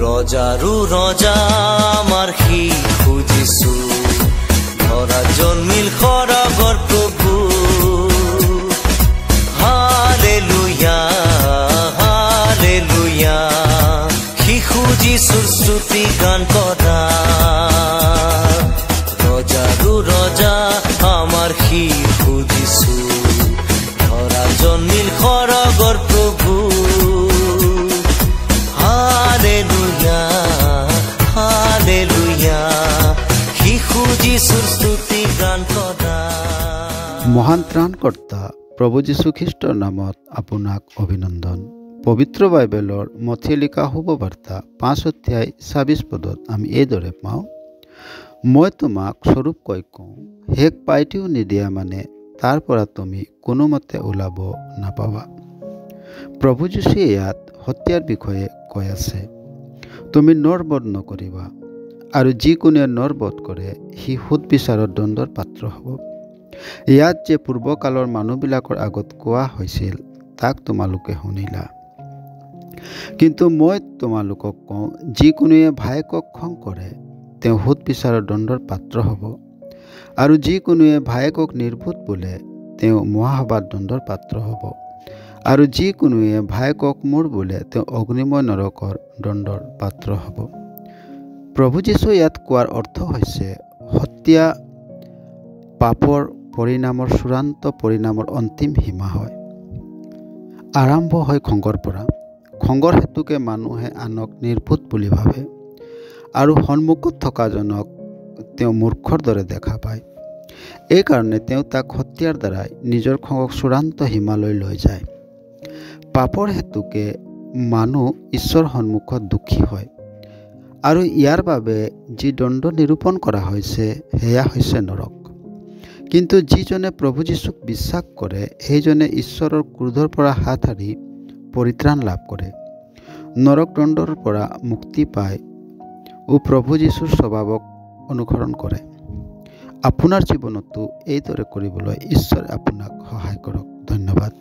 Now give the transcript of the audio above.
ৰজাৰো ৰজা আমাৰ শিশু যিছু ধৰা জন্মিল সৰগৰ প্ৰভু হালেলুয়া হালেলুয়া শিশু যিছুৰ স্তুতি গান কৰা ৰজাৰো ৰজা আমাৰ শিশু যিছু ধৰা জন্মিল সৰগৰ প্ৰভু হালেলুয়া হালেলুয়া শিশু যিছুৰ স্তুতি গান কৰা। মহান ত্ৰাণকৰ্তা প্ৰভু যীশু খ্ৰীষ্টৰ নামত আপোনাক অভিনন্দন। পবিত্ৰ বাইবেলৰ মথিয়ে লিখা শুভবাৰ্তা 5 অধ্যায় 26 পদত আমি এইদৰে পাওঁ, মই তোমাক স্বৰূপকৈ কওঁ, শেষ পাইটিও নিদিয়া মানে তাৰ পৰা তুমি কোনোমতে ওলাব নাপাবা। প্ৰভু যীশুৱে ইয়াত হত্যাৰ বিষয়ে কৈ আছে। তুমি নৰবধ নকৰিবা, আৰু যিকোনোৱে নৰবধ কৰে সি সুদবিচাৰৰ দণ্ডৰ পাত্ৰ হ'ব। ইয়াত যে পূৰ্বকালৰ মানুহবিলাকৰ আগত কোৱা হৈছিল তাক তোমালোকে শুনিলা। কিন্তু মই তোমালোকক কওঁ, যিকোনোৱে ভায়েকক খং কৰে তেওঁ সুদবিচাৰৰ দণ্ডৰ পাত্ৰ হ'ব, আৰু যিকোনোৱে ভায়েকক নিৰ্বোধ বোলে তেওঁ মহাসভাৰ দণ্ডৰ পাত্ৰ হ'ব, আৰু যিকোনোৱে ভায়েকক মোৰ বোলে তেওঁ অগ্নিময় নৰকৰ দণ্ডৰ পাত্ৰ হ'ব। প্ৰভু যীশু ইয়াত কোৱাৰ অৰ্থ হৈছে হত্যা পাপৰ পৰিণামৰ চূড়ান্ত পৰিণামৰ অন্তিম সীমা হয়। আৰম্ভ হয় খঙৰ পৰা। খঙৰ হেতুকে মানুহে আনক নিৰ্বোধ বুলি ভাবে, আৰু সন্মুখত থকাজনক তেওঁ মূৰ্খৰ দৰে দেখা পায়। এইকাৰণে তেওঁ তাক হত্যাৰ দ্বাৰাই নিজৰ খঙক চূড়ান্ত সীমালৈ লৈ যায়। পাপৰ হেতুকে মানুহ ঈশ্বৰৰ সন্মুখত দুখী হয়, আৰু ইয়াৰ বাবে যি দণ্ড নিৰূপণ কৰা হৈছে সেয়া হৈছে নৰক। কিন্তু যিজনে প্ৰভু যীশুক বিশ্বাস কৰে সেইজনে ঈশ্বৰৰ ক্ৰোধৰ পৰা হাত সাৰি পৰিত্ৰাণ লাভ কৰে, নৰক দণ্ডৰ পৰা মুক্তি পায় ও প্ৰভু যীশুৰ স্বভাৱক অনুসৰণ কৰে। আপোনাৰ জীৱনতো এইদৰে কৰিবলৈ ঈশ্বৰে আপোনাক সহায় কৰক। ধন্যবাদ।